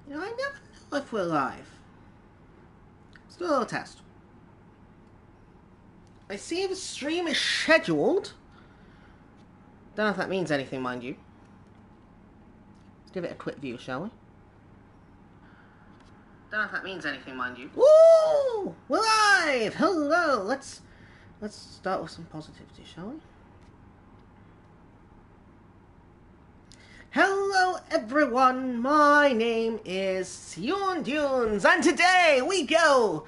You know, I never know if we're live. Let's do a little test. I see the stream is scheduled. Don't know if that means anything, mind you. Let's give it a quick view, shall we? Don't know if that means anything, mind you. Woo! We're live! Hello! Let's start with some positivity, shall we? Hello everyone, my name is Sion Dunes, and today we'll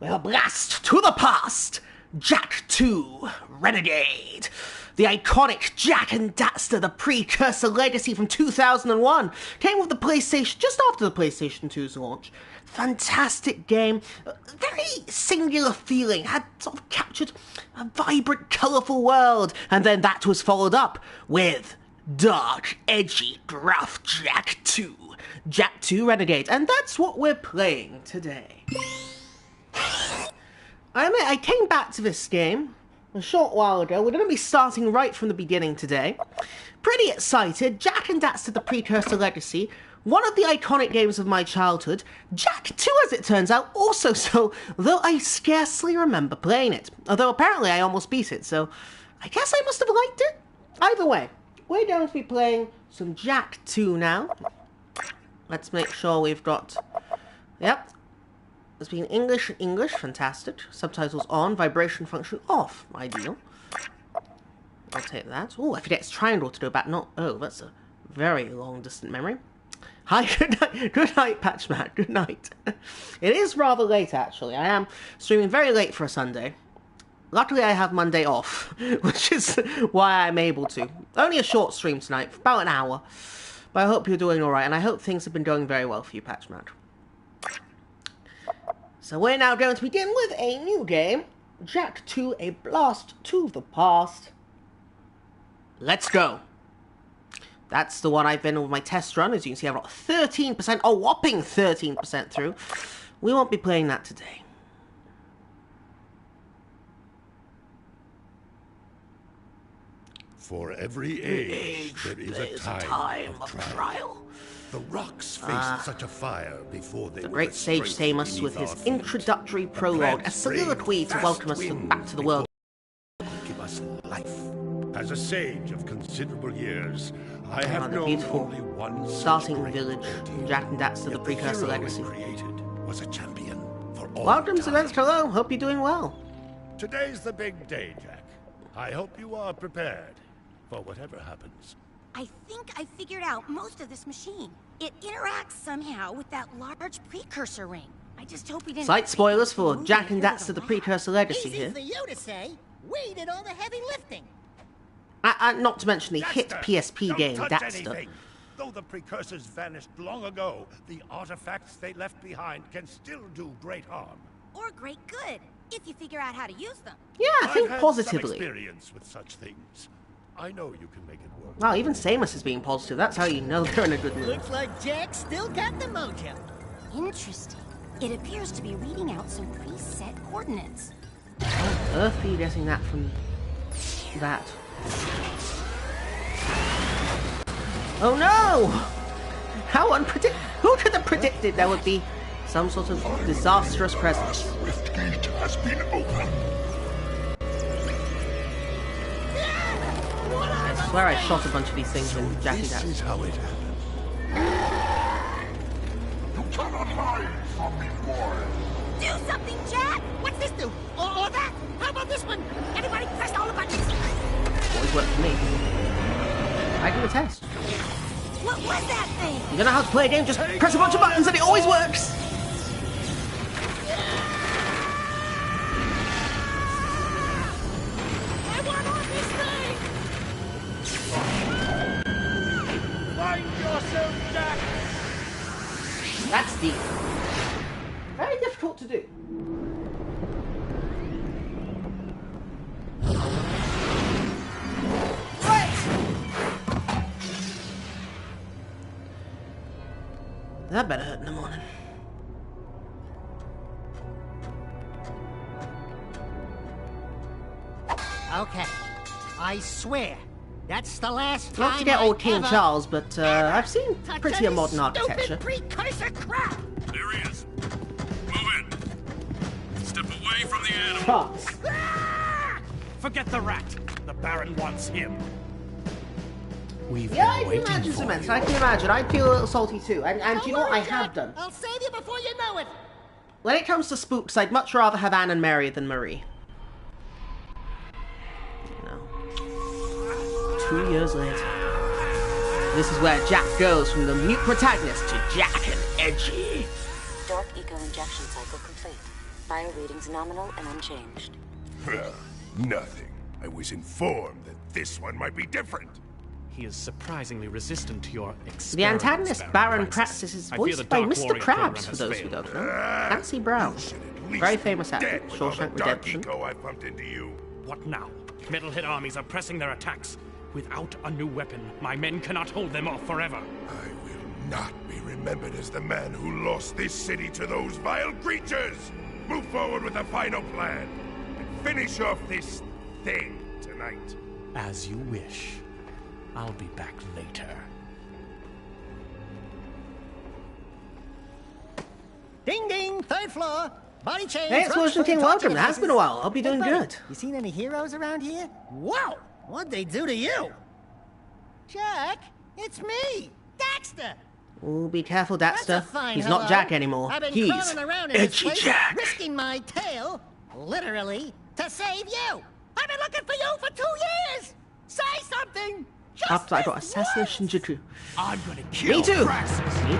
blast to the past, Jak 2 Renegade. The iconic Jak and Daxter, the precursor legacy from 2001, came with the PlayStation just after the PlayStation 2's launch. Fantastic game, very singular feeling, had sort of captured a vibrant, colourful world, and then that was followed up with dark, edgy, gruff Jak 2. Jak 2 Renegade, and that's what we're playing today. I admit, I came back to this game a short while ago. We're going to be starting right from the beginning today. Pretty excited. Jak and Daxter, the precursor legacy. One of the iconic games of my childhood. Jak 2, as it turns out, also so, though I scarcely remember playing it. Although apparently I almost beat it, so I guess I must have liked it. Either way, we're going to be playing some Jak 2 now. Let's make sure we've got... Yep. It's been English, fantastic. Subtitles on, vibration function off. Ideal. I'll take that. Oh, I forget it's triangle to go back. Not... Oh, that's a very long distant memory. Hi, good night. Good night, Patchmat. Good night. It is rather late, actually. I am streaming very late for a Sunday. Luckily, I have Monday off, which is why I'm able to. Only a short stream tonight, for about an hour. But I hope you're doing alright, and I hope things have been going very well for you, Patchmat. So we're now going to begin with a new game, Jak 2, A Blast to the Past. Let's go. That's the one I've been with my test run. As you can see, I've got 13%, a whopping 13% through. We won't be playing that today. For every age, there is a time of trial. The rocks faced such a fire before they The were great sage Samus with his introductory prologue, a soliloquy to welcome us back to the world. Give us life. As a sage of considerable years, I have known beautiful only one starting great village, ordeal. Jak and Daxter, the Yet precursor hero it legacy. created was a champion for all Welcome to time. Events, hello, hope you're doing well. Today's the big day, Jak. I hope you are prepared for whatever happens. I think I figured out most of this machine. It interacts somehow with that large precursor ring. I just hope we didn't... Slight spoilers for Jak and Daxter, the precursor legacy Easy here. for you to say. We did all the heavy lifting. Not to mention the hit Daxter, PSP don't game, touch Daxter. anything. Though the precursors vanished long ago, the artifacts they left behind can still do great harm. Or great good, if you figure out how to use them. Yeah, think I've had positively. some experience with such things. I know you can make it work. Wow, even Samus is being positive. That's how you know they're in a good mood. Looks like Jak still got the mojo. Interesting. It appears to be reading out some preset coordinates. How on earth are you getting that from that? Oh no! How unpredictable! Who could have predicted there would be some sort of disastrous presence? Rift gate has been opened. I swear I shot a bunch of these things in Jak and This Daxter. is how it happened. You cannot hide from me, boy. Do something, Jak! What's this do? Or that? How about this one? Everybody press all the buttons. Always worked for me. I can attest. What was that thing? You don't know how to play a game, just press a bunch of buttons and it always works! I want on this thing. Find yourself, Jak! That's deep. Very difficult to do. That better hurt in the morning. Okay. I swear, That's the last Not time to get old I King ever, Charles, but I've seen touch prettier any modern architecture. stupid precursor crap! There he is. Move in. Step away from the animal. France. Forget the rat. The Baron wants him. We've Yeah, I been can waiting imagine, for Cement. you. I can imagine. I'd feel a little salty too. And Don't you know what I worry, have Jack. done? I'll save you before you know it! When it comes to spooks, I'd much rather have Anne and Mary than Marie. You know. 2 years later. This is where Jack goes from the mute protagonist to Jack and edgy. Dark eco injection cycle complete. Bio readings nominal and unchanged. Nothing. I was informed that this one might be different. He is surprisingly resistant to your experiments, The antagonist, Baron Praxis. Praxis, is I fear voiced the by Dark Mr. Warrior Krabs, program for has those who failed. don't know. Nancy Brown. Very famous actor, Dead with all Shawshank the dark Redemption. eco I pumped into you. What now? Metalhead armies are pressing their attacks. Without a new weapon, my men cannot hold them off forever. I will not be remembered as the man who lost this city to those vile creatures. Move forward with a final plan and finish off this thing tonight. As you wish. I'll be back later. Ding ding, third floor. Body change. Hey, Explosion King, welcome. It has been a while. Hope you're doing good. You seen any heroes around here? Whoa! What'd they do to you? Jack, it's me, Daxter. Oh, be careful, That's a Daxter. fine He's hello. not Jack anymore. I've been He's crawling around in this Edgy place, Jack. risking my tail, literally, to save you. I've been looking for you for 2 years. Say something. Just After I got this Assassination once. Shinjuku. I'm gonna kill Me too. Praxis. Me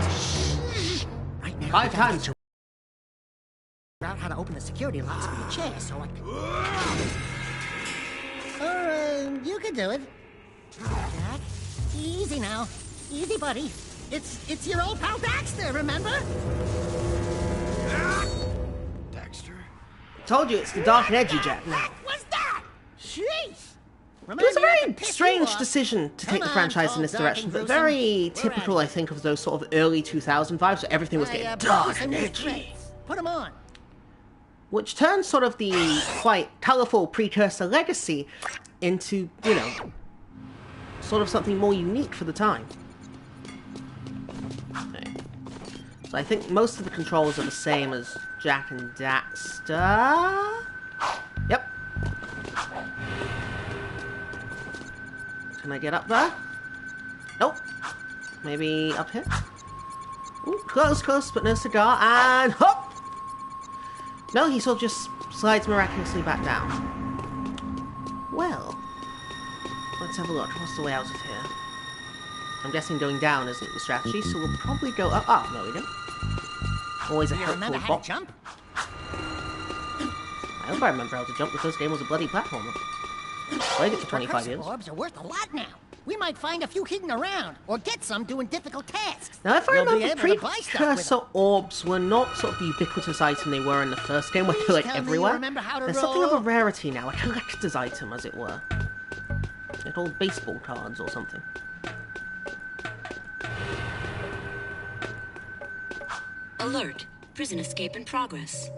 too. Right now, 5 times. figure out how to open the security locks for your chair, so I can. Or you can do it. Jack, easy now, easy, buddy. It's your old pal Daxter, remember? Daxter? Told you it's the dark and edgy Jack now. What was that? Jeez. It was a Remind me not very to piss you strange off. decision to take Come the on, franchise in tall, this dark, direction, and but gruesome. very We're typical, at I think, of those sort of early 2000 vibes, where everything was getting dark and edgy. Put him on. Which turned sort of the quite colourful precursor legacy into, you know, sort of something more unique for the time. Okay. So I think most of the controls are the same as Jack and Daxter. Yep. Can I get up there? Nope. Maybe up here? Ooh, close, close, but no cigar, and hop! No, he sort of just slides miraculously back down. Well, let's have a look. What's the way out of here? I'm guessing going down isn't the strategy, so we'll probably go up. Ah, no, we don't. Always a You helpful remember how bop. to jump? I hope I remember how to jump. The first game was a bloody platformer. Played it for 25 years. Orbs are worth a lot now. We might find a few hidden around, or get some doing difficult tasks. Now, if I We'll be remember, able to buy stuff with precursor them. orbs were not sort of the ubiquitous item they were in the first game, where they're like Please tell me you everywhere. remember how to There's something of a roll. rarity now, a collector's item, as it were. Like old baseball cards or something. Alert. Prison escape in progress.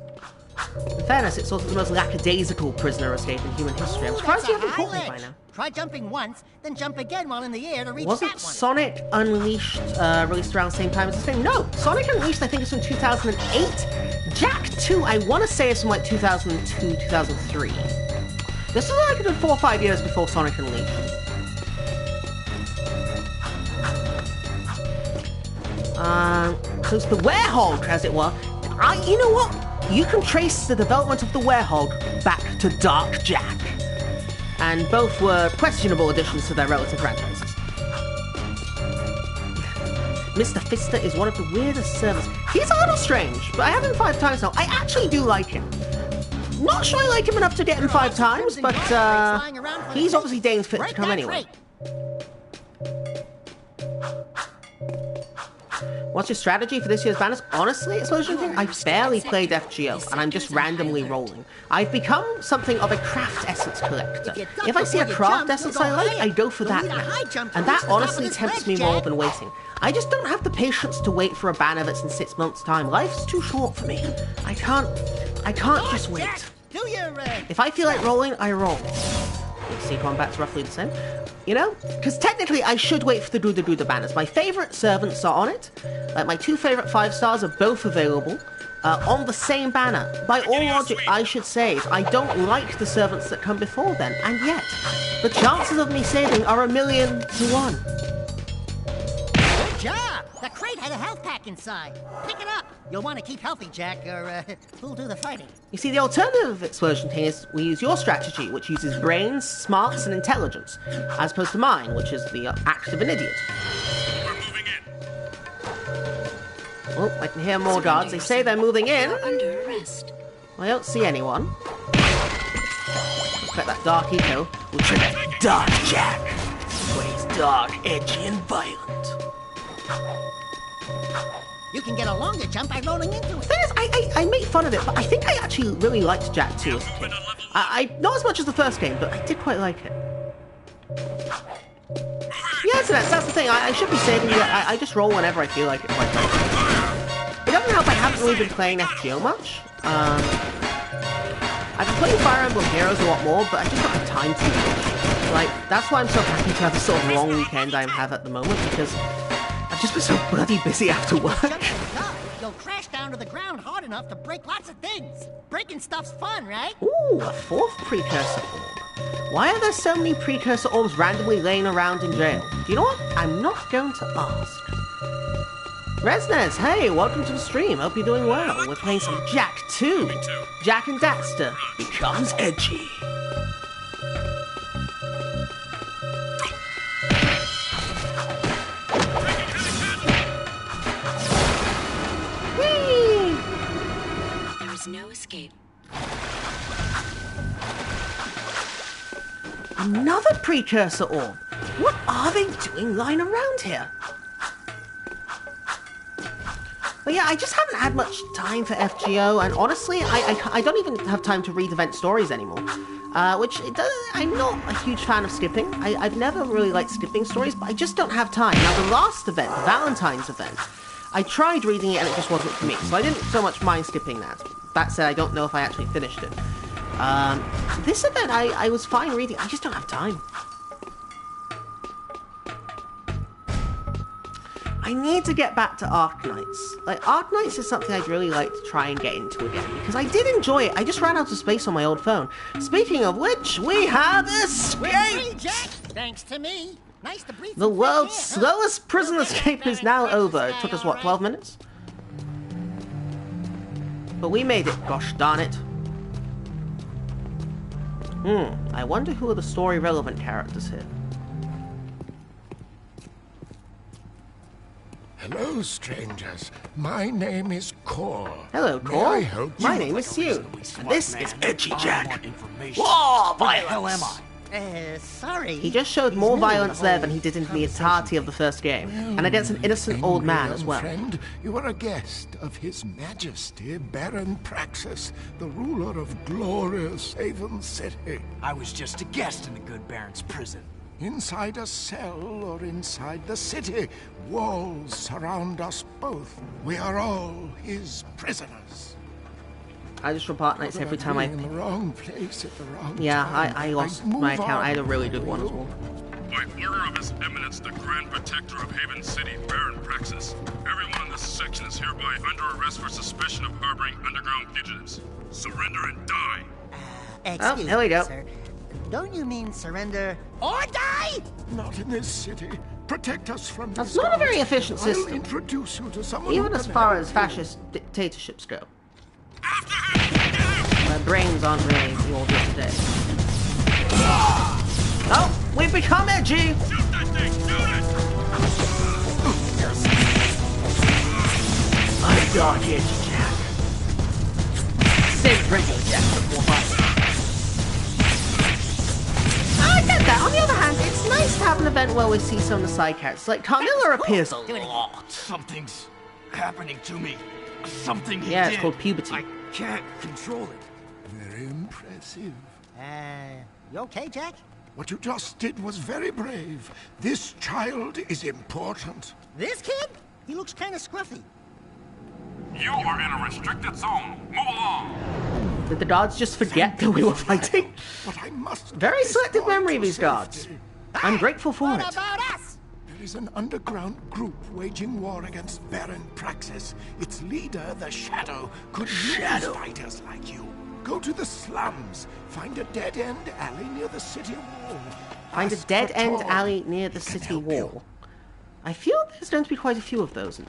In fairness, it's sort of the most lackadaisical prisoner escape in human history. I'm surprised you haven't High caught me by ledge. now. Try jumping once, then jump again while in the air to reach Wasn't that one. Sonic Unleashed released around the same time as this game? No! Sonic Unleashed, I think, is from 2008. Jack 2, I want to say, is from like 2002, 2003. This is like a good 4 or 5 years before Sonic Unleashed. So it's the Werehog, as it were. You know what? You can trace the development of the Werehog back to Dark Jack. And both were questionable additions to their relative franchises. Mr. Fister is one of the weirdest servers. He's a little strange, but I have him 5 times now. I actually do like him. Not sure I like him enough to get him 5 times, but he's obviously Dane's fit to come anyway. What's your strategy for this year's banners? Honestly, Explosion King, I've barely played FGO, and I'm just randomly rolling. I've become something of a craft essence collector. If I see a craft essence I like, I go for that now. And that honestly tempts me more than waiting. I just don't have the patience to wait for a banner that's in 6 months' time. Life's too short for me. I can't just wait. Do your If I feel like rolling, I roll. See, combat's roughly the same. You know? Because technically I should wait for the Duda banners. My favourite servants are on it. Like, my 2 favourite 5-stars are both available. On the same banner. By all logic, I should save. I don't like the servants that come before then, and yet, the chances of me saving are 1,000,000 to 1. Good job! The crate had a health pack inside. Pick it up. You'll want to keep healthy, Jack, or who'll do the fighting? You see, the alternative explosion thing is we use your strategy, which uses brains, smarts, and intelligence, as opposed to mine, which is the act of an idiot. We're moving in. Oh, I can hear more guards. They say they're moving in. Under arrest. I don't see anyone. Expect that dark eco will trigger Dark Jack, when he's dark, edgy, and violent. You can get a longer jump by rolling into it. The thing is, I make fun of it, but I think I actually really liked Jak 2 as a kid. Not as much as the first game, but I did quite like it. Yeah, so that's the thing. I should be saving it. I just roll whenever I feel like it, quite frankly. It doesn't help I haven't really been playing FGO much. I've been playing Fire Emblem Heroes a lot more, but I just don't have time to do it. Like, that's why I'm so happy to have the sort of long weekend I have at the moment, because I've just been so bloody busy after work. You'll crash down to the ground hard enough to break lots of things. Breaking stuff's fun, right? Ooh, a 4th precursor orb. Why are there so many precursor orbs randomly laying around in jail? Do you know what? I'm not going to ask. Resnes, hey, welcome to the stream. Hope you're doing well. We're playing some Jak 2. Jak and Daxter becomes edgy. Whee! There is no escape. Another precursor orb. What are they doing lying around here? But yeah, I just haven't had much time for FGO, and honestly, I don't even have time to read event stories anymore. I'm not a huge fan of skipping. I've never really liked skipping stories, but I just don't have time. Now, the last event, the Valentine's event, I tried reading it and it just wasn't for me, so I didn't so much mind skipping that. That said, I don't know if I actually finished it. This event, I was fine reading. I just don't have time. I need to get back to Arknights. Like, Arknights is something I'd really like to try and get into again, because I did enjoy it. I just ran out of space on my old phone. Speaking of which, we have escaped! We're free, Jack! Thanks to me. Nice to breathe. The world's slowest prison escape is now over. It took us, what, 12 minutes? But we made it, gosh darn it. I wonder who are the story-relevant characters here. Hello, strangers. My name is Core. Hello, May Core. I help My you? name is Sue. And this is Edgy Jak. Information. Whoa, Where the hell am violence! I? Sorry. He just showed He's more new to the violence there whole than he did in the entirety of the first game. And against an innocent old man as well. Friend, you are a guest of His Majesty Baron Praxis, the ruler of glorious Haven City. I was just a guest in the good Baron's prison. Inside a cell or inside the city, walls surround us both. We are all his prisoners. I just report nights every time I... in the wrong place at the wrong Yeah, time. I lost Move my account. on. I had a really good one as well. By order of His Eminence, the Grand Protector of Haven City, Baron Praxis, everyone in this section is hereby under arrest for suspicion of harboring underground fugitives. Surrender and die. Excuse here we go. me, sir. Don't you mean surrender or die? Not in this city. Protect us from That's these not a very guards. efficient I'll system. introduce you to someone Even who as can far help as you. fascist dictatorships go. After him! Get him! My brains aren't really all good today. Oh, we've become edgy! Shoot that thing! Shoot it! I'm Dark Edgy Jak. Save Brindle Jak before fighting. I get that. On the other hand, it's nice to have an event where we see some of the side characters. Like, Carmilla appears a lot. Something's happening to me. Something he Yeah, it's did. called puberty. I can't control it. Very impressive. You okay, Jack? What you just did was very brave. This child is important. This kid? He looks kind of scruffy. You are in a restricted zone. Move along. Did the guards just forget that we were fighting? But I must Very selective destroy memory, to these guards. safety. I'm grateful for What it. about us? There is an underground group waging war against Baron Praxis. Its leader, the Shadow, could use fighters like you. Go to the slums. Find a dead-end alley near the city wall. Find a Ask for dead-end Tor. alley near the He can city help you. wall. I feel there's going to be quite a few of those.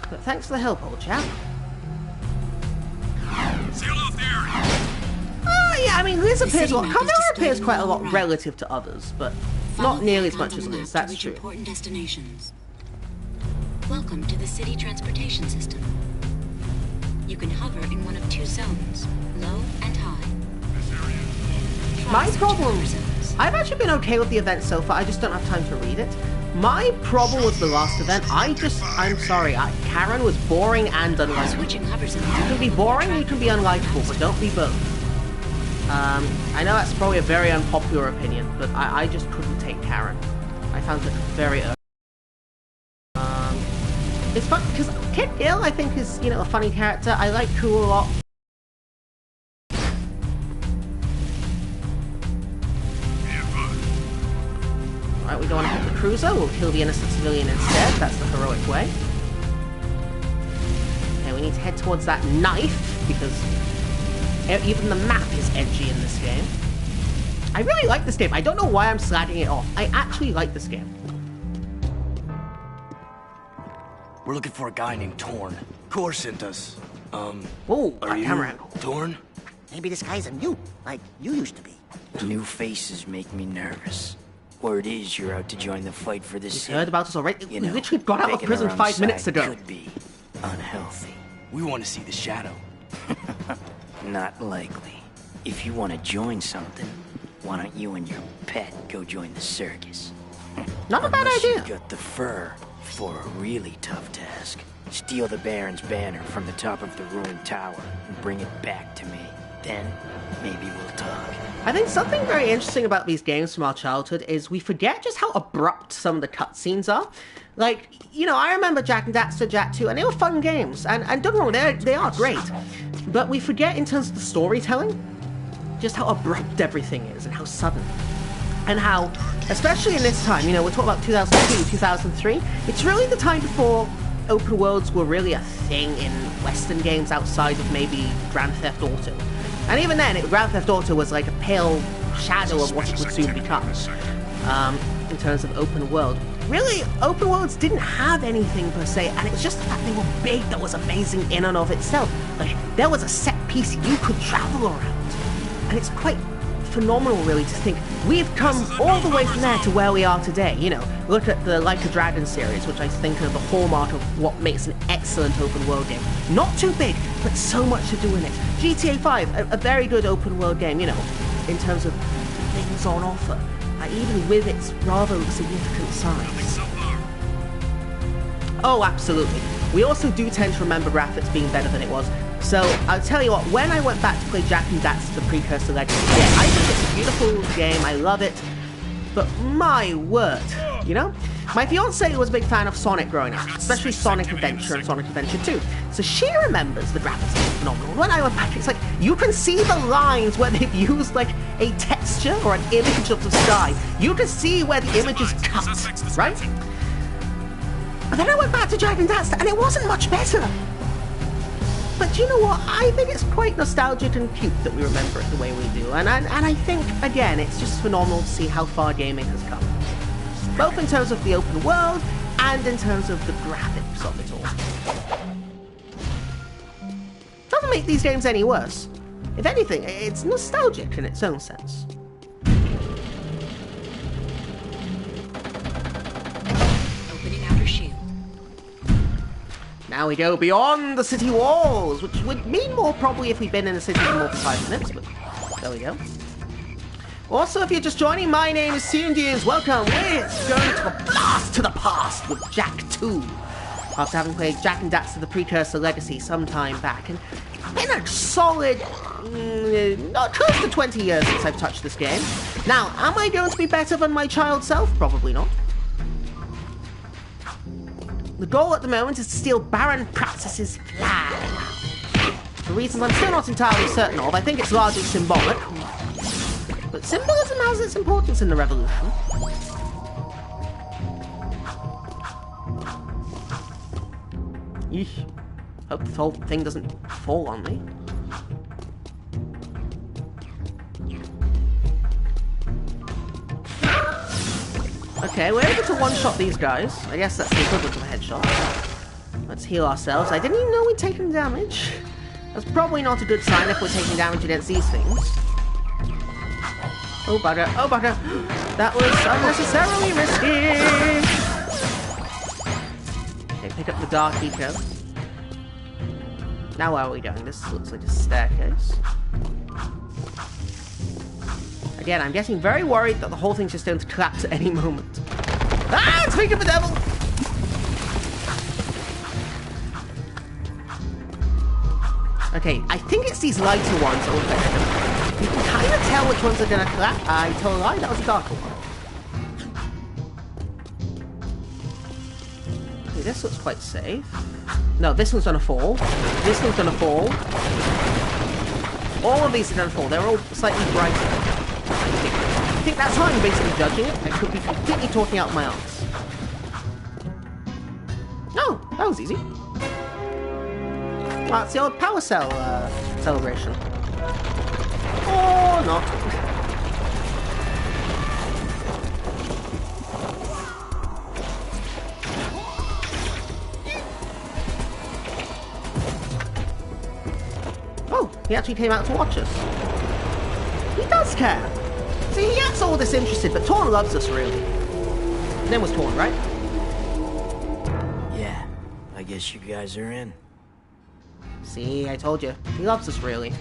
But thanks for the help, old chap. Seal off the area. Oh, yeah, I mean, Liz appears a city lot. map is Chimera displayed appears in quite a the lot right. relative to others, but Follow not nearly the as much map as on the Liz, map to that's reach true. important destinations. Welcome to the city transportation system. You can hover in one of two zones, low and high. Try My searching problem, other zones. I've actually been okay with the event so far, I just don't have time to read it. My problem with the last event, I'm sorry, Karen was boring and unlikable. Switching hover zones. You can be boring, you can be unlikable, but don't be both. I know that's probably a very unpopular opinion, but I just couldn't take Karen. I found it very it's fun, because Kit Gill, I think, is, you know, a funny character. I like Cool a lot. Alright, we don't want to hit the cruiser, we'll kill the innocent civilian instead, that's the heroic way. Okay, we need to head towards that knife, because even the map is edgy in this game. I really like this game, I don't know why I'm slagging it off. I actually like this game. We're looking for a guy named Torn. Core sent us. Oh, Are you camera angle. Torn? Maybe this guy's a mute, like you used to be. New faces make me nervous. Word is you're out to join the fight for this He's city. heard about us already. You We know, literally got out of begging prison around 5 minutes side ago. Could be unhealthy. We want to see the Shadow. Not likely. If you want to join something, why don't you and your pet go join the circus? Not a bad Unless idea. you've got the fur for a really tough task. Steal the Baron's banner from the top of the ruined tower and bring it back to me. Then, maybe we'll talk. I think something very interesting about these games from our childhood is we forget just how abrupt some of the cutscenes are. Like, you know, I remember Jak and Daxter, Jak 2, and they were fun games, and don't get me wrong, they are great. But we forget in terms of the storytelling, just how abrupt everything is, and how sudden. And how, especially in this time, you know, we're talking about 2002, 2003, it's really the time before open worlds were really a thing in Western games outside of maybe Grand Theft Auto. And even then, Grand Theft Auto was like a pale shadow of what it would soon become, in terms of open world. Really, open worlds didn't have anything per se, and it was just the fact they were big that was amazing in and of itself. Like, there was a set piece you could travel around. And it's quite phenomenal, really, to think we've come all the way from there to where we are today. You know, look at the Like a Dragon series, which I think are the hallmark of what makes an excellent open world game. Not too big, but so much to do in it. GTA 5, a very good open world game, you know, in terms of things on offer, even with its rather significant size. Oh, absolutely. We also do tend to remember graphics being better than it was. So, I'll tell you what, when I went back to play Jak and Daxter The Precursor Legacy, yeah, I think it's a beautiful game, I love it, but my word, you know? My fiancée was a big fan of Sonic growing up, especially Sonic Adventure and Sonic Adventure 2, so she remembers the graphics being phenomenal. When I went back, it's like, you can see the lines where they've used, like, a texture or an image of the sky. You can see where the image is cut, right? And then I went back to Jak and Daxter, and it wasn't much better. But you know what? I think it's quite nostalgic and cute that we remember it the way we do. And I think, again, it's just phenomenal to see how far gaming has come. Both in terms of the open world and in terms of the graphics of it all. Doesn't make these games any worse. If anything, it's nostalgic in its own sense. Opening outer shield. Now we go beyond the city walls, which would mean more probably if we'd been in the city for more than 5 minutes, but there we go. Also, if you're just joining, my name is CNDs. Welcome. We're going to a blast to the past with Jak 2. After having played Jak and Daxter The Precursor Legacy some time back, and it's been a solid, close to 20 years since I've touched this game. Now, am I going to be better than my child self? Probably not. The goal at the moment is to steal Baron Praxis's flag. for reasons I'm still not entirely certain of. I think it's largely symbolic. But symbolism has its importance in the revolution. Eesh. Hope this whole thing doesn't fall on me. Okay, we're able to one-shot these guys. I guess that's the equivalent of a headshot. Let's heal ourselves. I didn't even know we'd taken damage. That's probably not a good sign if we're taking damage against these things. Oh bugger, oh bugger. That was unnecessarily risky. Okay, pick up the Dark Eco. Now where are we going? This looks like a staircase. Again, I'm getting very worried that the whole thing's just going to collapse at any moment. Ah! Speak of the devil! Okay, I think it's these lighter ones that will affect them. You can kind of tell which ones are going to collapse. I told a lie, that was a darker one. Okay, this looks quite safe. No, this one's gonna fall. This one's gonna fall. All of these are gonna fall. They're all slightly brighter. I think that's how I'm basically judging it. I could be completely talking out my arse. Oh, that was easy. Well, it's the old power cell celebration. Or not. Oh, he actually came out to watch us. He does care. See, he gets all disinterested, but Torn loves us, really. His name was Torn, right? Yeah, I guess you guys are in. See, I told you. He loves us, really.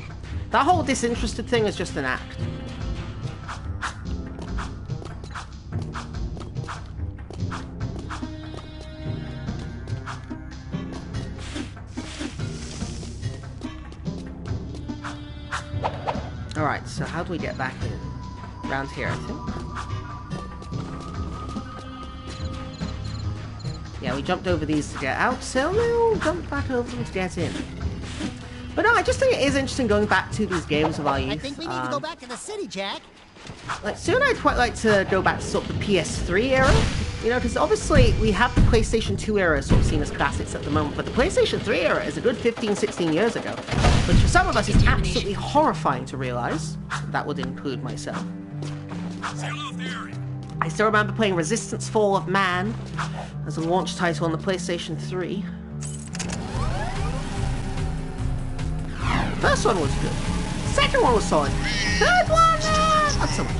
That whole disinterested thing is just an act. Alright, so how do we get back in? Around here, I think. Yeah, we jumped over these to get out, so we'll jump back over them to get in. But no, I just think it is interesting going back to these games of our youth. I think we need to go back to the city, Jack. Like, soon I'd quite like to go back to sort of the PS3 era. You know, because obviously we have the PlayStation 2 era sort of seen as classics at the moment, but the PlayStation 3 era is a good 15, 16 years ago. Which for some of us is absolutely horrifying to realize. That would include myself. I still remember playing Resistance Fall of Man as a launch title on the PlayStation 3. First one was good. Second one was solid. Third one, not so much.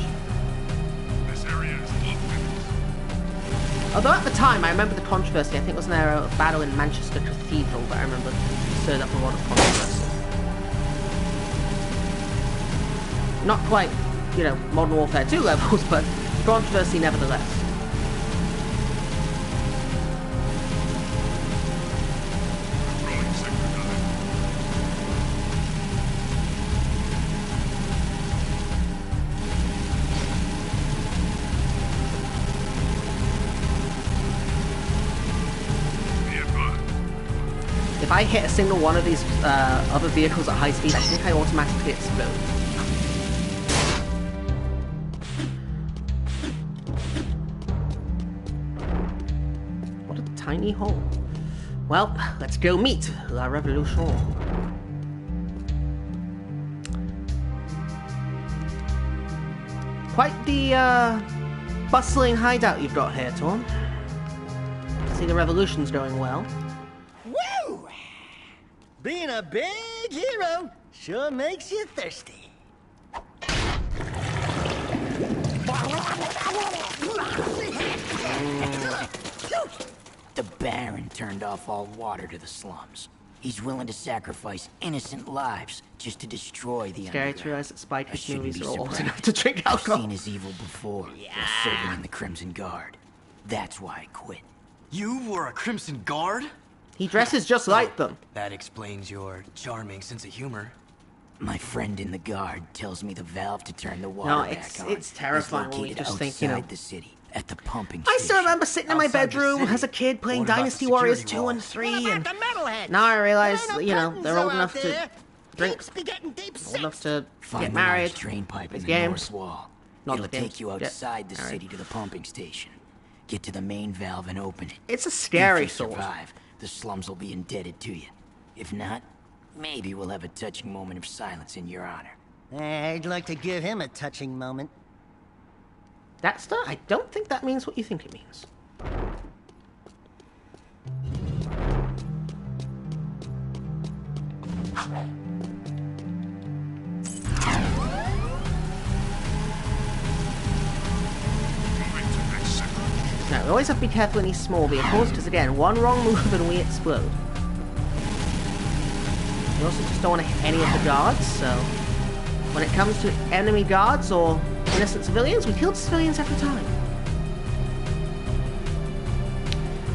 Although at the time, I remember the controversy. I think wasn't there a battle in Manchester Cathedral that I remember stirred up a lot of controversy. Not quite, you know, Modern Warfare 2 levels, but controversy nevertheless. If I hit a single one of these other vehicles at high speed, I think I automatically explode. What a tiny hole. Well, let's go meet La Revolution. Quite the bustling hideout you've got here, Torn. See, the revolution's going well. Woo! Being a big hero sure makes you thirsty. The Baron turned off all water to the slums. He's willing to sacrifice innocent lives just to destroy the Scary underground. to realize that Spy Kids shouldn't movies be are old surprised. enough to drink alcohol. I've seen his evil before, while serving in the Crimson Guard. That's why I quit. You were a Crimson Guard? He dresses just like them. That explains your charming sense of humor. My friend in the Guard tells me the valve to turn the water No, back it's- on it's terrifying is when we located just think, you know. outside the city, at the pumping I station. still remember sitting in my Outside the bedroom city. as a kid playing What about Dynasty the Warriors security 2 wall? and 3, What and about the metalheads? now I realize, There ain't no you know, curtains they're old out enough there. to drink. Peeps be getting deep Old enough six. to Find get the large married. drain pipe in This the game. north wall. Not It'll the game. take you outside the Alright. city to the pumping station. Get to the main valve and open it. It's a scary If you sword. survive, the slums will be indebted to you. If not, maybe we'll have a touching moment of silence in your honor. I'd like to give him a touching moment. Dexter, I don't think that means what you think it means. Now, we always have to be careful in these small vehicles, because again, one wrong move and we explode. We also just don't want to hit any of the guards, so... When it comes to enemy guards or innocent civilians, we kill the civilians every time.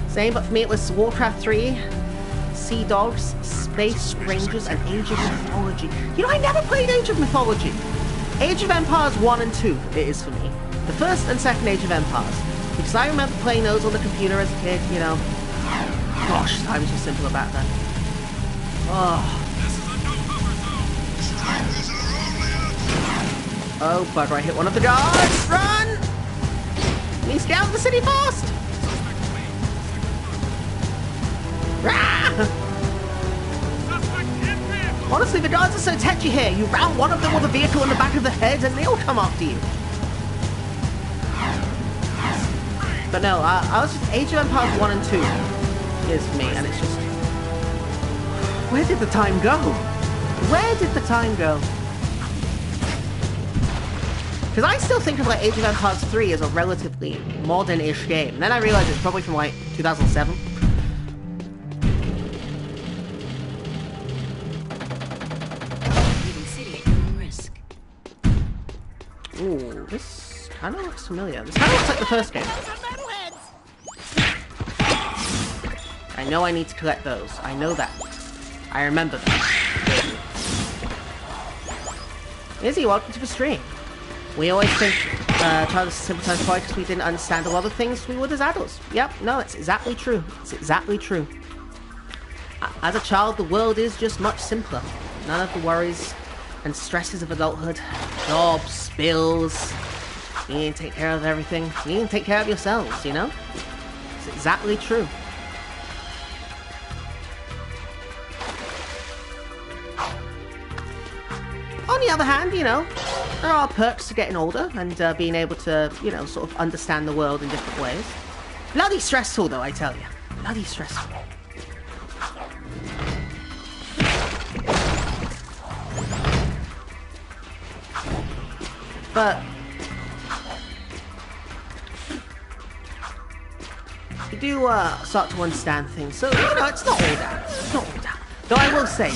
Same, but for me it was Warcraft 3, Sea Dogs, Space Rangers, and Age of Mythology. You know, I never played Age of Mythology. Age of Empires 1 and 2, it is for me. The first and second Age of Empires. Because I remember playing those on the computer as a kid, you know. Gosh, times were simpler back then. Oh. Oh, bugger, I hit one of the guards! Run! Please get out of the city fast! Honestly, the guards are so tetchy here. You round one of them with a vehicle in the back of the head and they'll come after you. But no, I was just... Age of Empires 1 and 2 is for me, and it's just... Where did the time go? Where did the time go? Because I still think of like Age of Empires 3 as a relatively modern-ish game. And then I realized it's probably from like 2007. Leaving city at your own risk. Ooh, this kind of looks familiar. This kind of looks like the first game. I know I need to collect those. I know that. I remember that. Izzy, welcome to the stream. We always think childhood is simple times why because we didn't understand a lot of things we would as adults. Yep, no, it's exactly true. It's exactly true. As a child, the world is just much simpler. None of the worries and stresses of adulthood. Jobs, bills. You need to take care of everything. You need to take care of yourselves, you know? It's exactly true. On the other hand, you know, there are perks to getting older and being able to, you know, sort of understand the world in different ways. Bloody stressful, though, I tell you. Bloody stressful. But you do start to understand things, so, you know, it's not all that. It's not all that. Though I will say,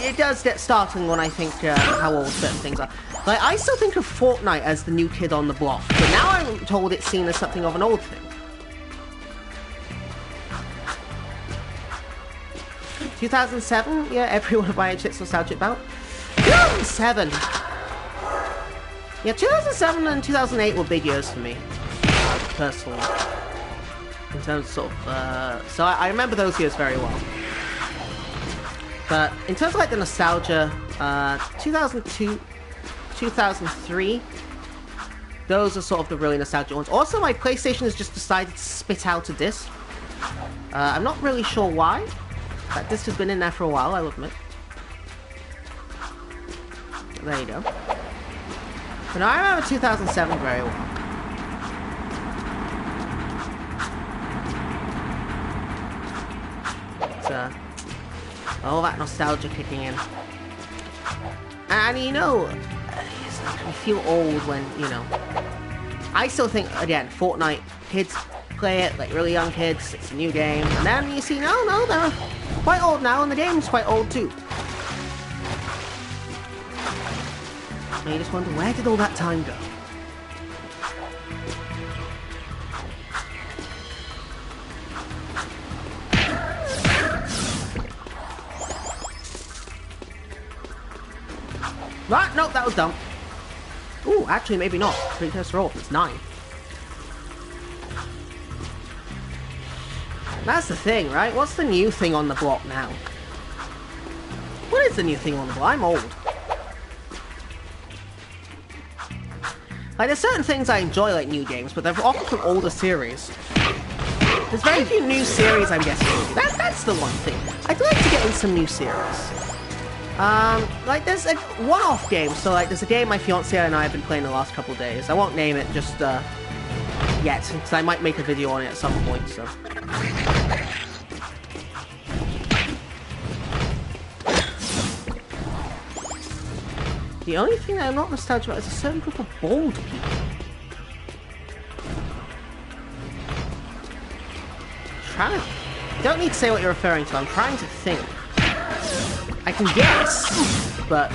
it does get startling when I think how old certain things are. Like, I still think of Fortnite as the new kid on the block, but now I'm told it's seen as something of an old thing. 2007? Yeah, everyone of my age hits nostalgic about. 2007! Yeah, 2007 and 2008 were big years for me, personally. In terms of sort of, so I remember those years very well. But in terms of like the nostalgia, 2002, 2003, those are sort of the really nostalgic ones. Also, my PlayStation has just decided to spit out a disc. I'm not really sure why. That disc has been in there for a while, I'll admit. There you go. But no, I remember 2007 very well. It's, all that nostalgia kicking in. And you know, it's like you feel old when, you know, I still think, again, Fortnite, kids play it, like really young kids, it's a new game, and then you see, no, they're quite old now, and the game's quite old too. And you just wonder, where did all that time go? Right, no, that was dumb. Ooh, actually, maybe not. Precursor off, it's 9. That's the thing, right? What's the new thing on the block now? What is the new thing on the wall? I'm old. Like, there's certain things I enjoy, like new games, but they're often from older series. There's very few new series I'm guessing. That's the one thing. I'd like to get in some new series. Like, there's a one-off game, so like, there's a game my fiancé and I have been playing the last couple of days. I won't name it just, yet, because I might make a video on it at some point, so... The only thing that I'm not nostalgic about is a certain group of bald people. You don't need to say what you're referring to, I'm trying to think. I can guess, but...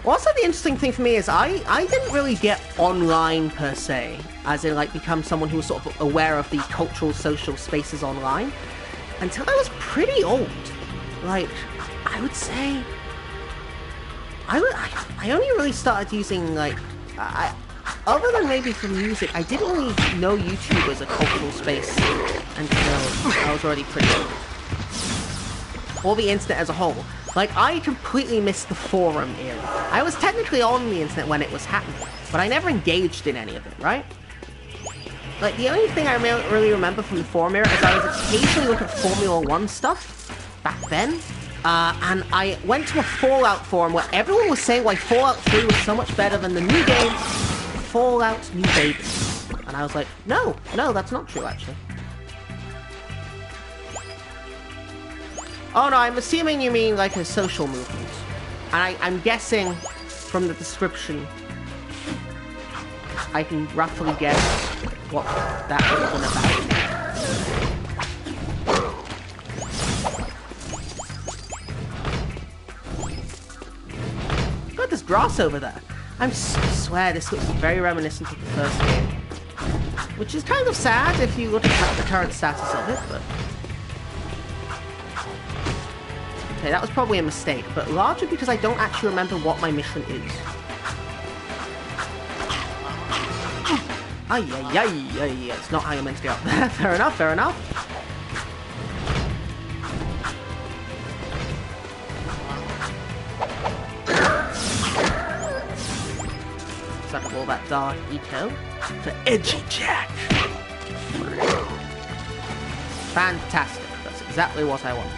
Also, the interesting thing for me is I didn't really get online per se, as in like become someone who was sort of aware of the cultural, social spaces online, until I was pretty old. Like, I would say... I only really started using, like... other than maybe for music, I didn't really know YouTube as a cultural space until I was already pretty old. Or the internet as a whole. Like, I completely missed the forum era. I was technically on the internet when it was happening, but I never engaged in any of it, right? Like, the only thing I really remember from the forum era is I was occasionally looking at Formula 1 stuff back then, and I went to a Fallout forum where everyone was saying why Fallout 3 was so much better than the new game, Fallout New Vegas. And I was like, no, that's not true, actually. Oh no, I'm assuming you mean like a social movement. And I'm guessing from the description, I can roughly guess what that was all about. Got this grass over there. I swear this looks very reminiscent of the first game. Which is kind of sad if you look at the current status of it, but... Okay, that was probably a mistake, but largely because I don't actually remember what my mission is. Ay, it's not how you're meant to get up there. Fair enough, fair enough. Suck up all that dark eco for Edgy Jack. Fantastic. That's exactly what I want.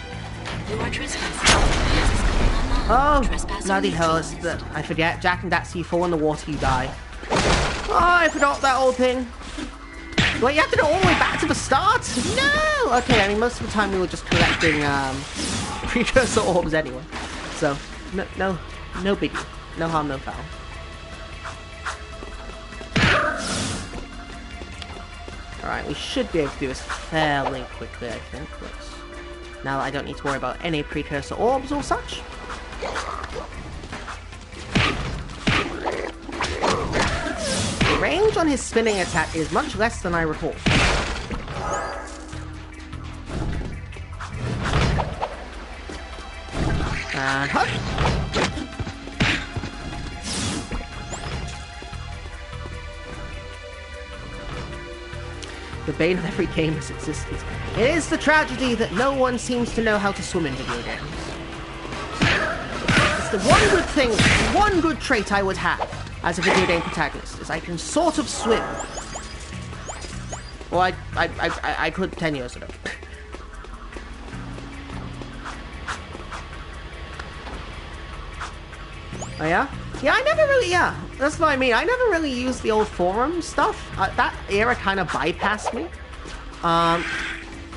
You are trespassing. Oh, bloody hell, it's the... I forget. Jak and Daxter, you fall in the water, you die. Oh, I forgot that old thing. Wait, you have to go all the way back to the start? No! Okay, I mean, most of the time we were just collecting, precursor orbs anyway. So, no biggie. No harm, no foul. Alright, we should be able to do this fairly quickly, I think. Now that I don't need to worry about any precursor orbs or such. The range on his spinning attack is much less than I recall. And hop! The bane of every gamer's existence. It is the tragedy that no one seems to know how to swim in video games. It's the one good thing, one good trait I would have as a video game protagonist, is I can sort of swim. Well, I could 10 years ago. Oh yeah? Yeah, I never really, that's what I mean. I never really used the old forum stuff. That era kind of bypassed me.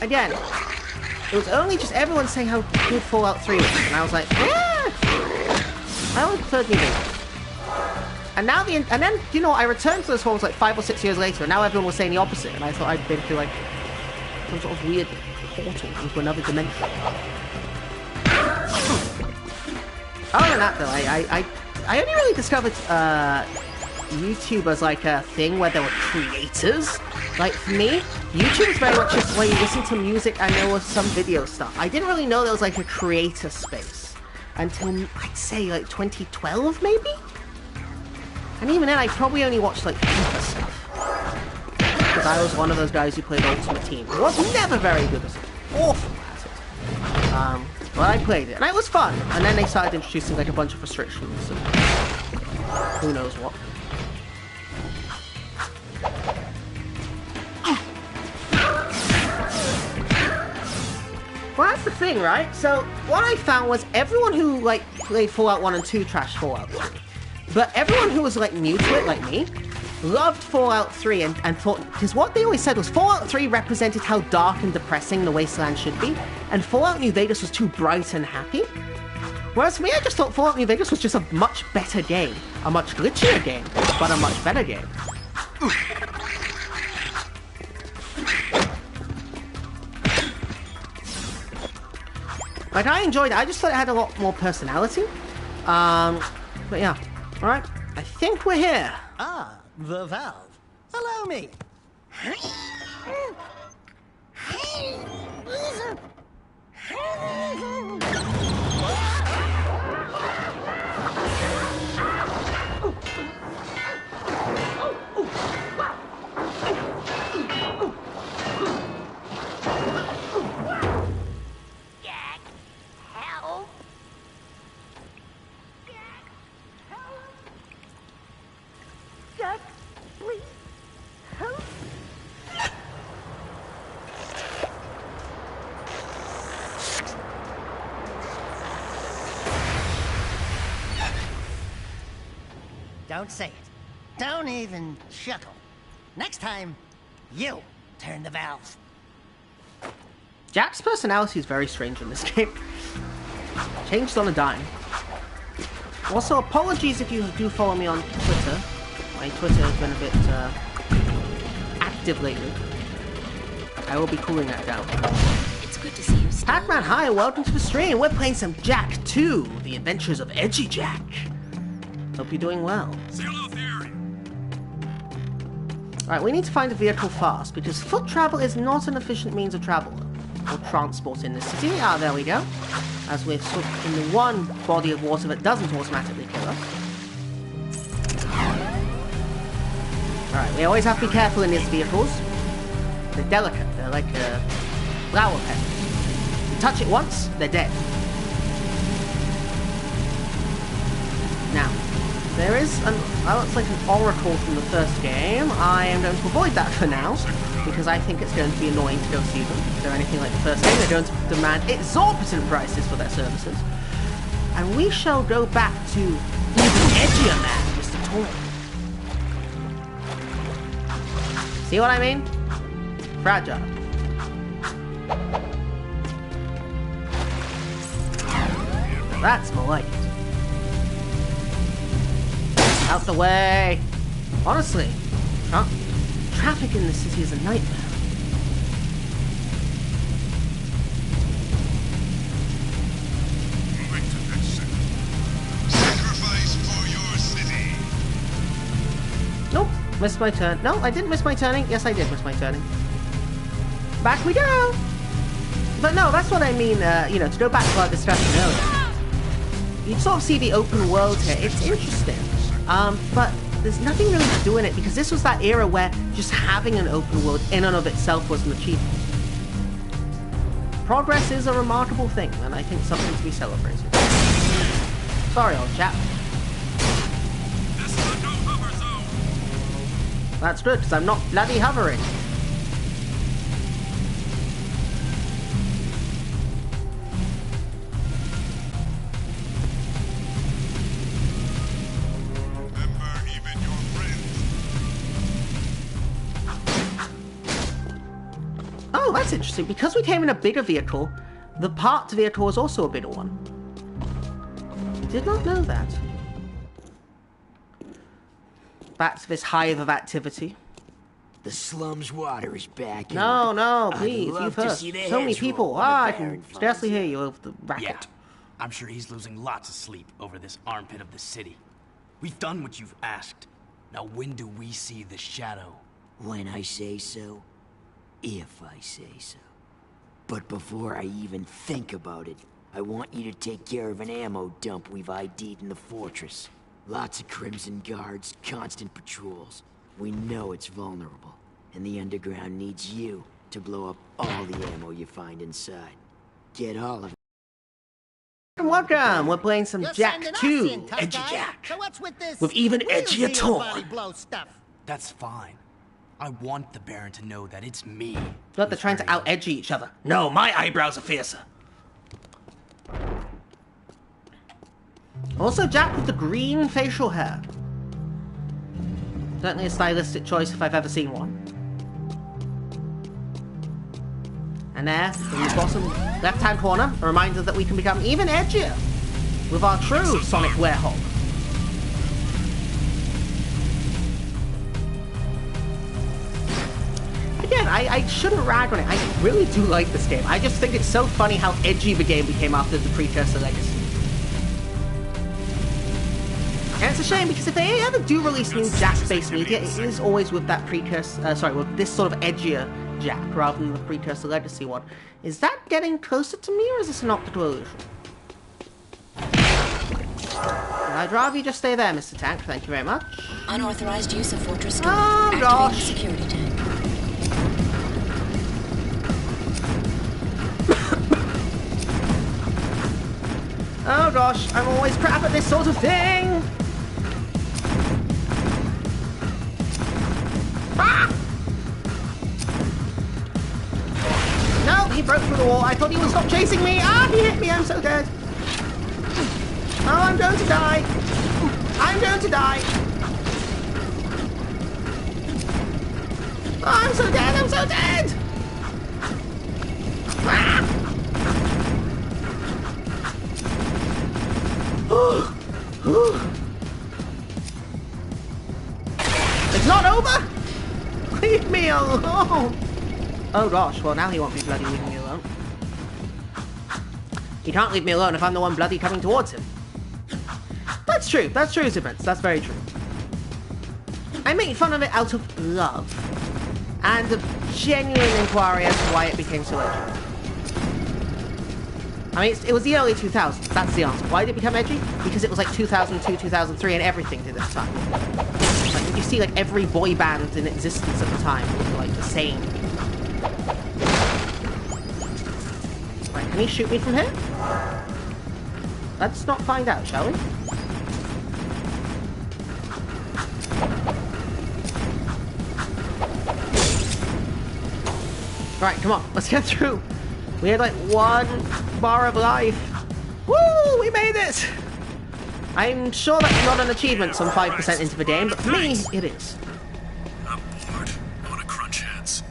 Again, it was only just everyone saying how good Fallout 3 was, and I was like, yeah! I only preferred New Vegas. And now and then, you know, I returned to those forums like 5 or 6 years later, and now everyone was saying the opposite, and I thought I'd been through like some sort of weird portal into another dimension. Other than that, though, I only really discovered YouTube as like a thing where there were creators. Like for me, YouTube is very much just where you listen to music and there was some video stuff. I didn't really know there was like a creator space until I'd say like 2012 maybe? And even then I probably only watched like FIFA stuff. because I was one of those guys who played Ultimate Team. I was never very good at it. Awful at it. But I played it, and it was fun. And then they started introducing like a bunch of restrictions and who knows what. Well, that's the thing, right? So, what I found was everyone who, like, played Fallout 1 and 2 trashed Fallout 3. But everyone who was, like, new to it, like me, loved Fallout 3 and thought... Because what they always said was Fallout 3 represented how dark and depressing the Wasteland should be, and Fallout New Vegas was too bright and happy. Whereas for me, I just thought Fallout New Vegas was just a much better game. A much glitchier game, but a much better game. Like, I enjoyed it. I just thought it had a lot more personality. But yeah. Alright. I think we're here. Ah, the valve. Allow me. Don't say it. Don't even chuckle. Next time, you turn the valve. Jack's personality is very strange in this game. Changed on a dime. Also, apologies if you do follow me on Twitter. My Twitter has been a bit active lately. I will be cooling that down. It's good to see you still. Pac-Man, hi, welcome to the stream. We're playing some Jak 2, The Adventures of Edgy Jak. Hope you're doing well. Alright, we need to find a vehicle fast, because foot travel is not an efficient means of travel or transport in this city. Ah, there we go. As we're stuck in the one body of water that doesn't automatically kill us. Alright, we always have to be careful in these vehicles. They're delicate. They're like flower petals. You touch it once, they're dead. Now, there is looks like an oracle from the first game. I am going to avoid that for now, because I think it's going to be annoying to go see them. If they're anything like the first game, they're going to demand exorbitant prices for their services. And we shall go back to even edgier man, Mr. Toy. See what I mean? Fragile. That's polite. Out the way! Honestly, traffic in this city is a nightmare. Moving to next sector. Sacrifice for your city. Nope, missed my turn. No, I didn't miss my turning. Yes, I did miss my turning. Back we go! But no, that's what I mean, you know, to go back to our discussion earlier. You sort of see the open world here. It's interesting. But there's nothing really to do in it, because this was that era where just having an open world in and of itself was an achievement. Progress is a remarkable thing, and I think something to be celebrated. Sorry, old chap. This is a no-hover zone. That's good, because I'm not bloody hovering. Oh, that's interesting. Because we came in a bigger vehicle, the parked vehicle was also a bigger one. Did not know that. Back to this hive of activity. The slums water is back. No, no, please, you first. So many people. Ah, I can scarcely hear you over the racket. Yeah, I'm sure he's losing lots of sleep over this armpit of the city. We've done what you've asked. Now when do we see the shadow? When I say so. If I say so. But before I even think about it, I want you to take care of an ammo dump we've ID'd in the fortress. Lots of Crimson Guards, constant patrols. We know it's vulnerable. And the underground needs you to blow up all the ammo you find inside. Get all of it. Welcome! We're playing some You're Jack sending us 2, in, tough Edgy guy. Jack. So what's with this With even edgier wheelchair toy. body blow stuff? That's fine. I want the Baron to know that it's me. Look, they're trying to out-edgy each other. No, my eyebrows are fiercer. Also, Jack with the green facial hair. Certainly a stylistic choice if I've ever seen one. And there, in the bottom left-hand corner, a reminder that we can become even edgier with our true Sonic Werehog. Again, I shouldn't rag on it. I really do like this game. I just think it's so funny how edgy the game became after the precursor Legacy. And it's a shame because if they ever do release new Jack-based media, it is always with that precursor, with this sort of edgier Jack rather than the precursor Legacy one. Is that getting closer to me or is this an optical illusion? I'd rather you just stay there, Mr. Tank. Thank you very much. Unauthorized use of Fortress Scope. Oh, Activating gosh. security tank. Oh gosh, I'm always crap at this sort of thing! Ah! No, he broke through the wall. I thought he would stop chasing me. Ah, he hit me. I'm so dead. Oh, I'm going to die. I'm going to die. Oh, I'm so dead. I'm so dead. Ah! It's not over! Leave me alone! Oh gosh, well now he won't be bloody leaving me alone. He can't leave me alone if I'm the one bloody coming towards him. That's true, Zibbins, that's very true. I make fun of it out of love. And a genuine inquiry as to why it became so edgy. I mean, it was the early 2000s, that's the answer. Why did it become edgy? Because it was like 2002, 2003, and everything did at the time. Like, you see, like, every boy band in existence at the time was, like, the same. Right, can he shoot me from here? Let's not find out, shall we? Right, come on, let's get through. We had like one bar of life. Woo! We made it! I'm sure that's not an achievement some 5% into the game, but for me, it is. I'm bored. I want to crunch heads.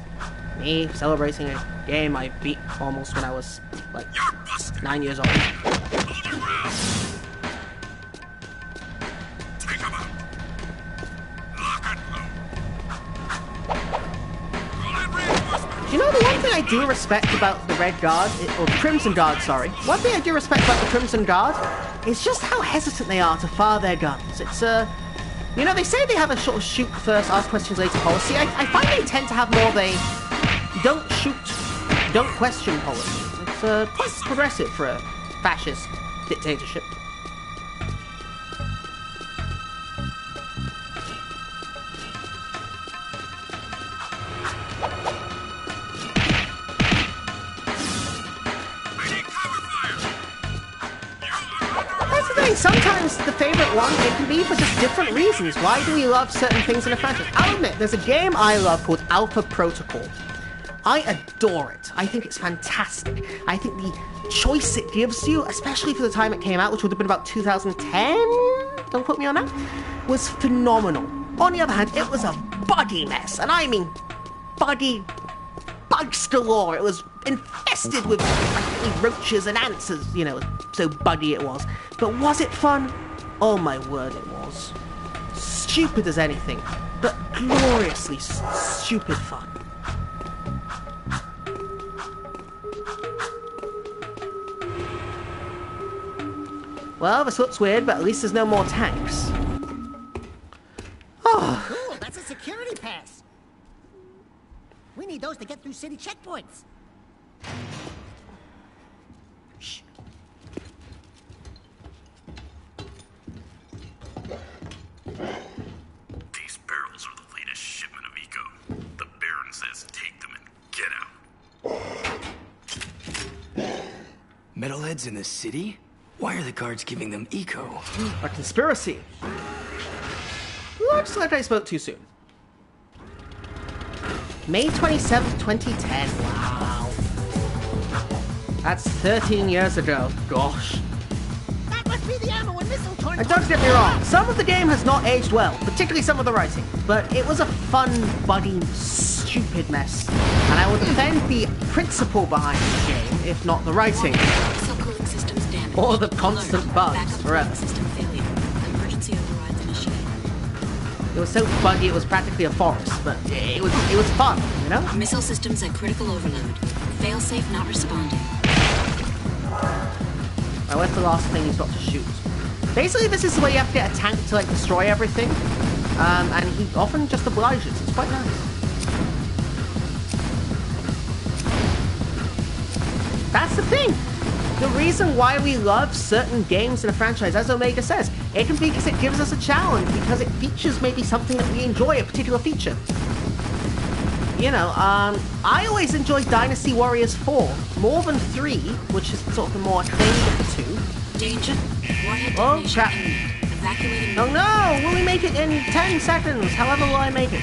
Me celebrating a game I beat almost when I was like 9 years old. Take him out. Lock and Do you know the one thing I do respect about the Red Guard, or the Crimson Guard, sorry. One thing I do respect about the Crimson Guard is just how hesitant they are to fire their guns. It's, you know, they say they have a sort of shoot first, ask questions later policy. I find they tend to have more of a don't shoot, don't question policy. It's, quite progressive for a fascist dictatorship. Sometimes the favorite one, it can be for just different reasons. Why do we love certain things in a franchise? I'll admit, there's a game I love called Alpha Protocol. I adore it. I think it's fantastic. I think the choice it gives you, especially for the time it came out, which would have been about 2010, don't quote me on that, was phenomenal. On the other hand, it was a buggy mess, and I mean bugs galore. It was infested with roaches and ants, as, you know, so buggy it was. But was it fun? Oh my word, it was. Stupid as anything, but gloriously stupid fun. Well, this looks weird, but at least there's no more tanks. Oh. Cool, that's a security pass. We need those to get through city checkpoints. Shh. These barrels are the latest shipment of Eco. The Baron Metalheads in the city? Why are the guards giving them eco? A conspiracy. Looks like I spoke too soon. May 27th, 2010. Wow. That's 13 years ago. Gosh. That must be the ammo and missile torn. And don't get me wrong, some of the game has not aged well, particularly some of the writing, but it was a fun, budding, stupid mess. And I will defend the principle behind the game, if not the writing. Missile cooling systems damaged. Or the constant Alert. bugs Backup forever. system failure. Emergency overrides initiated. It was so buggy it was practically a forest, but it was fun, you know? Missile systems at critical overload. Failsafe not responding. Now, where's the last thing he's got to shoot? Basically, this is where you have to get a tank to, like, destroy everything. And he often just obliges. It's quite nice. That's the thing. The reason why we love certain games in a franchise, as Omega says, it can be because it gives us a challenge, because it features maybe something that we enjoy, a particular feature. You know, I always enjoyed Dynasty Warriors 4 more than 3, which is sort of the more acclaimed of the two. Danger. Warhead Oh, detonation crap. imminent. Evacuating. Oh no! Will we make it in 10 seconds? However will I make it?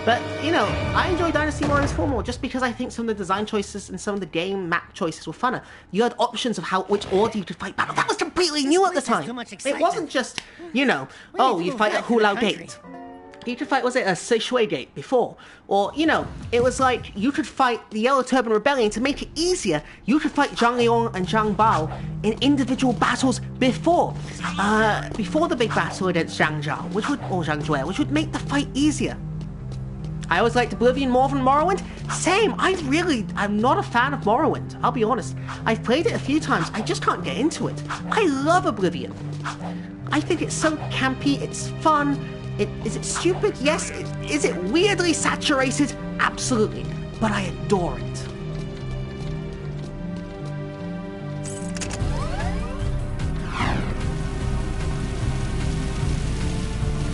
But, you know, I enjoy Dynasty Warriors 4 more just because I think some of the design choices and some of the game map choices were funner. You had options of which order you could fight battle. That was completely new at the This has time. too much It excitement. wasn't just, you know, We oh, need to you move fight back at to the Hulao country. Gate. You could fight, was it a Sishui Gate before? Or, you know, it was like you could fight the Yellow Turban Rebellion to make it easier. You could fight Zhang Liang and Zhang Bao in individual battles before the big battle against Zhang Zhao, or Zhang Jue, which would make the fight easier. I always liked Oblivion more than Morrowind. Same, I'm not a fan of Morrowind, I'll be honest. I've played it a few times, I just can't get into it. I love Oblivion. I think it's so campy, it's fun. Is it stupid? Yes. Is it weirdly saturated? Absolutely. But I adore it.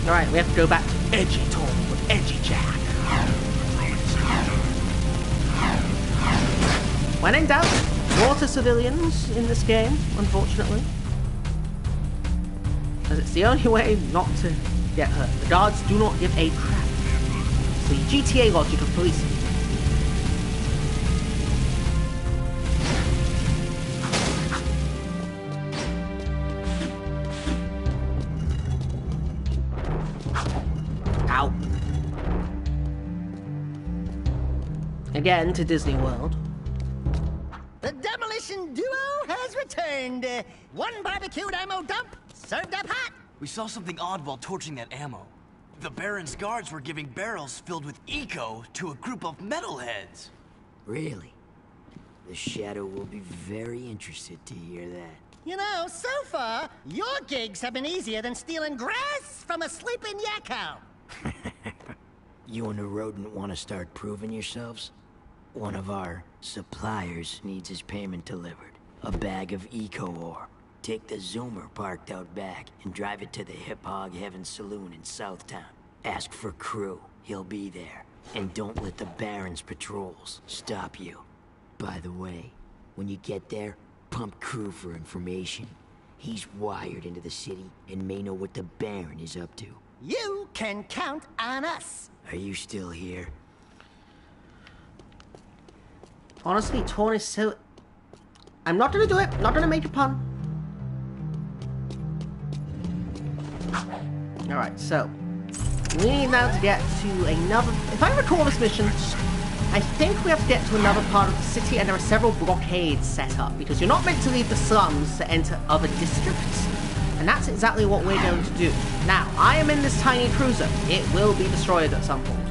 Alright, we have to go back to Edgy Talk with Edgy Jack. When in doubt, water civilians in this game, unfortunately. As it's the only way not to get hurt. The guards do not give a crap. It's the GTA logic of policing. Ow. Again to Disney World. The demolition duo has returned. One barbecued ammo dump served up hot. We saw something odd while torching that ammo. The Baron's guards were giving barrels filled with eco to a group of metalheads. Really? The Shadow will be very interested to hear that. You know, so far, your gigs have been easier than stealing grass from a sleeping yak cow. You and the rodent want to start proving yourselves? One of our suppliers needs his payment delivered. A bag of eco ore. Take the Zoomer parked out back and drive it to the Hip Hog Heaven Saloon in Southtown. Ask for Crew. He'll be there. And don't let the Baron's patrols stop you. By the way, when you get there, pump Crew for information. He's wired into the city and may know what the Baron is up to. You can count on us. Are you still here? Honestly, Torn is so... I'm not gonna do it. Not gonna make a pun. Alright, so... we need now to get to another... If I recall this mission, I think we have to get to another part of the city, and there are several blockades set up, because you're not meant to leave the slums to enter other districts. And that's exactly what we're going to do. Now, I am in this tiny cruiser. It will be destroyed at some point.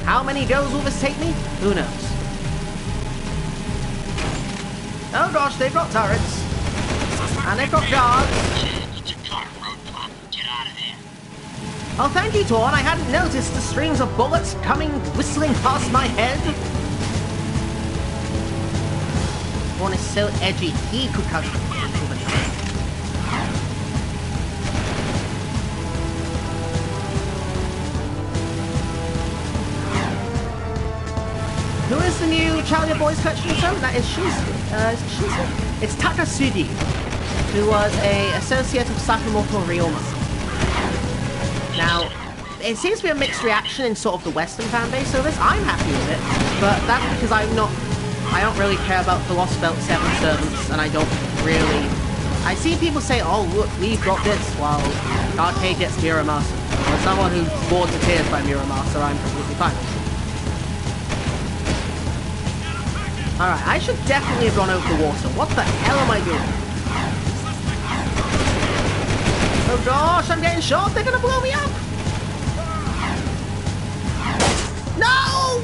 How many goes will this take me? Who knows? Oh gosh, they've got turrets. And they've got guards. Oh, thank you, Torn. I hadn't noticed the streams of bullets coming whistling past my head. One is so edgy, he could cut the Who is the new Charlie Boys collection son? That is Shizu. It's Takasugi, who was an associate of Sakamoto Ryoma. Now, it seems to be a mixed reaction in sort of the Western fan base of this. I'm happy with it, but that's because I don't really care about the Lost Belt 7 servants, and I don't really... I see people say, oh look, we've got this, while Arcade gets Miramasa. As someone who's bored to tears by Miramasa, I'm completely fine. Alright, I should definitely have gone over the water. What the hell am I doing? Oh gosh, I'm getting shot! They're gonna blow me up! No!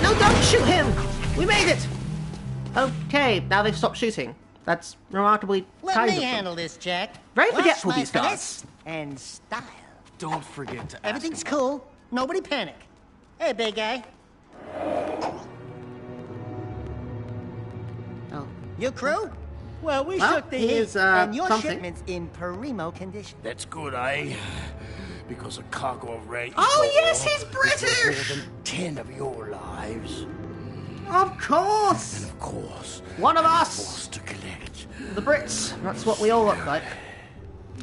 No, don't shoot him! We made it! Okay, now they've stopped shooting. That's remarkably Let kind me of them. handle this, Jack. Very Watch forgetful, my these guys. finesse and style. Don't forget to ask Everything's him. cool. Nobody panic. Hey, big guy. Oh. Your crew? Well, we Well, shook the here's, heat, and your something. shipment's in primo condition. That's good, eh? Because a cargo of rare Oh, Eco yes, ore he's is British! worth more than 10 of your lives. Of course! And of course, One of I'm us! forced to collect. The Brits. That's what we all look like.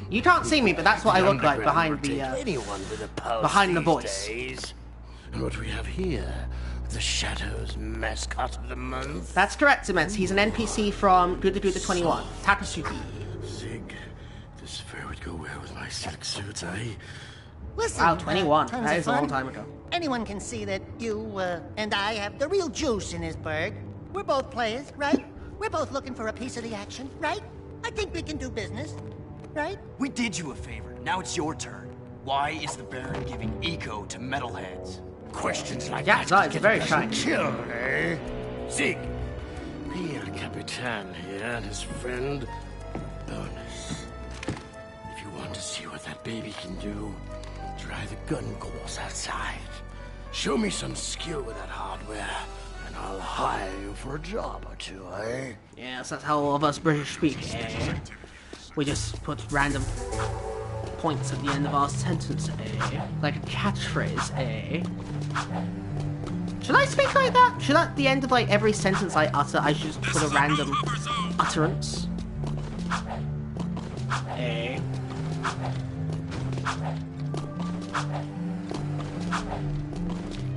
You can't see me, but that's what I look like behind the, Anyone with a pulse behind the these voice. days. And what we have here, the Shadow's mascot of the month. That's correct, Immense. He's an NPC from Good to 21. Takasugi. Zig, this fur would go well with my silk suit, eh? Listen, Wow, 21. tons That of is a long fun. time ago. Anyone can see that you and I have the real juice in this burg. We're both players, right? We're both looking for a piece of the action, right? I think we can do business, right? We did you a favor. Now it's your turn. Why is the Baron giving eco to metalheads? Questions like Yeah, that no, it's get very a shiny. person killed, eh? Zig, Pierre Capitan here and his friend, Bonus. If you want to see what that baby can do, try the gun course outside. Show me some skill with that hardware, and I'll hire you for a job or two, eh? Yes, that's how all of us British speak. Eh? We just put random points at the end of our sentence, eh? Like a catchphrase, eh? Should I speak like that? Should at the end of like every sentence I utter, I should just put a random utterance? Eh?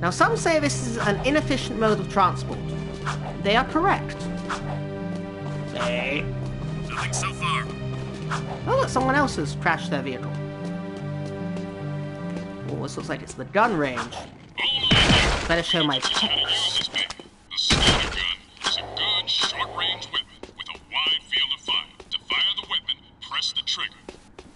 Now some say this is an inefficient mode of transport. They are correct. Eh? Nothing so far. Oh look, someone else has crashed their vehicle. Oh, this looks like it's the gun range. Better show my pecs. The Slider gun is a good short-range weapon with a wide field of fire. To fire the weapon, press the trigger.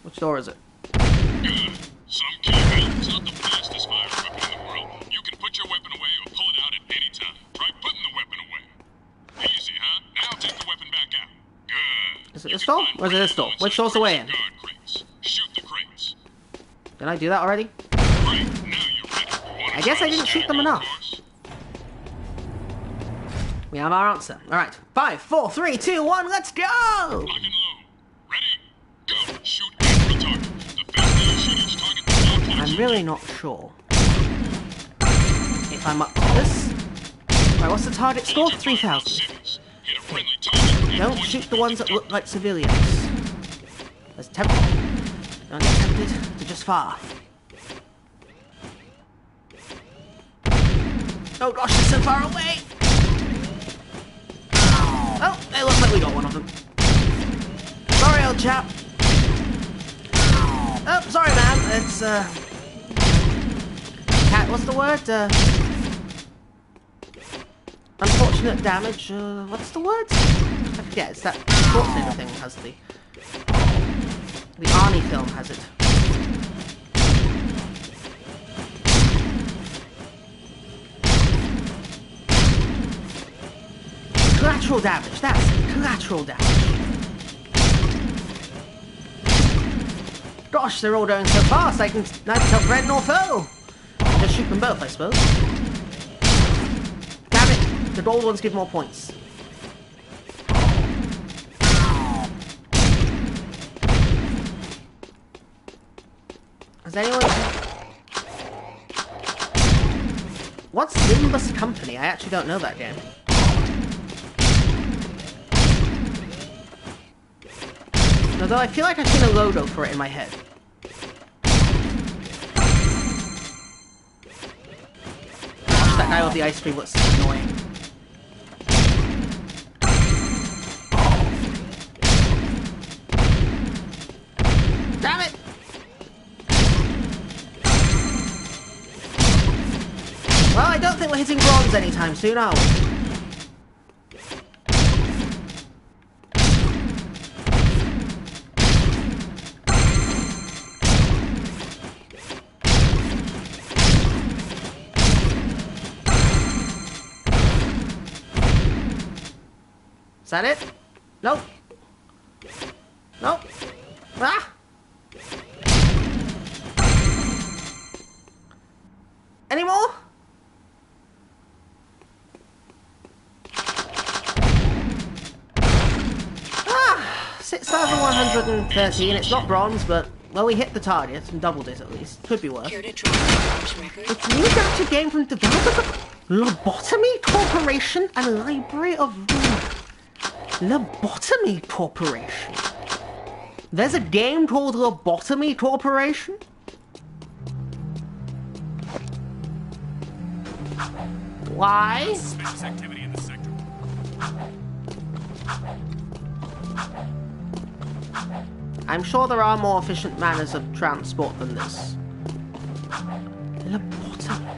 Which door is it? Good. Some keypad is not the fastest fire weapon in the world. You can put your weapon away or pull it out at any time. Try putting the weapon away. Easy, huh? Now take the weapon back out. Good. Is it this door? Or is it this door? Which door's the way in? Guard crates. Shoot the crates. Did I do that already? Great. Now you're ready. I guess I didn't shoot them enough. We have our answer. Alright. 5, 4, 3, 2, 1, let's go! Lock and load. Ready? Go. Shoot every target. The faster you shoot each target, the more points I'm you really not sure if I'm up to this. Right, what's the target score? 3,000. cities. Hit a friendly target. and Don't points shoot you the ones that look like civilians. That's tempting. Don't get tempted to just fire. Oh gosh, they're so far away! Oh, it looks like we got one of them. Sorry, old chap. Oh, sorry, man. It's, what's the word? Unfortunate damage. What's the word? I forget. It's that Schwarzenegger thing has the Arnie film has it. Collateral damage. That's it. Collateral damage. Gosh, they're all going so fast. I can neither tell friend nor foe. Just shoot them both, I suppose. Damn it! The gold ones give more points. Has anyone... What's Limbus Company? I actually don't know that game. Although I feel like I've seen a logo for it in my head. Gosh, that guy with the ice cream looks annoying. Damn it! Well, I don't think we're hitting bronze anytime soon, are we? Is that it? Nope. Nope. Ah! Any more? Ah! 6,113. It's not bronze, but, well, we hit the target and doubled it at least. Could be worse. It's a new gacha game from developer Lobotomy Corporation and Library of Ruin. Lobotomy Corporation? There's a game called Lobotomy Corporation? Why? Suspicious activity in the sector. I'm sure there are more efficient manners of transport than this. Lobotomy.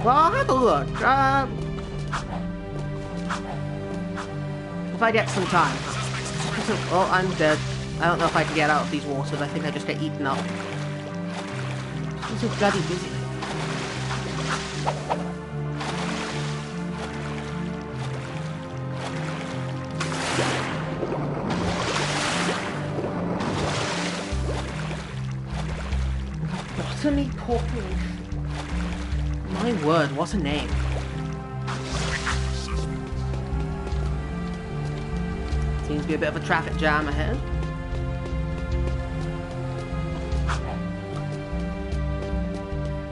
Well, I'll have a look. If I get some time. Oh, I'm dead. I don't know if I can get out of these waters. I think I just get eaten up. I'm so bloody busy. Botany Corporation. My word, what a name. Seems to be a bit of a traffic jam ahead.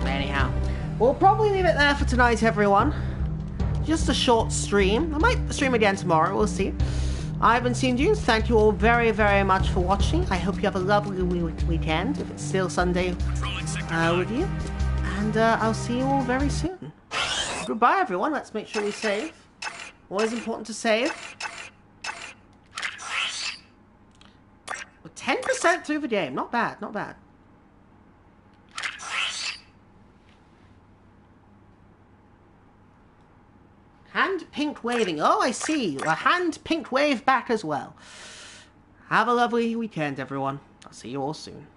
Anyhow, we'll probably leave it there for tonight, everyone. Just a short stream. I might stream again tomorrow, we'll see. I've been Seeing Dunes. Thank you all very, very much for watching. I hope you have a lovely weekend, if it's still Sunday with you. And I'll see you all very soon. Goodbye, everyone. Let's make sure we save. Always important to save. 10% through the game. Not bad, not bad. Hand pink waving. Oh, I see. A hand pink wave back as well. Have a lovely weekend, everyone. I'll see you all soon.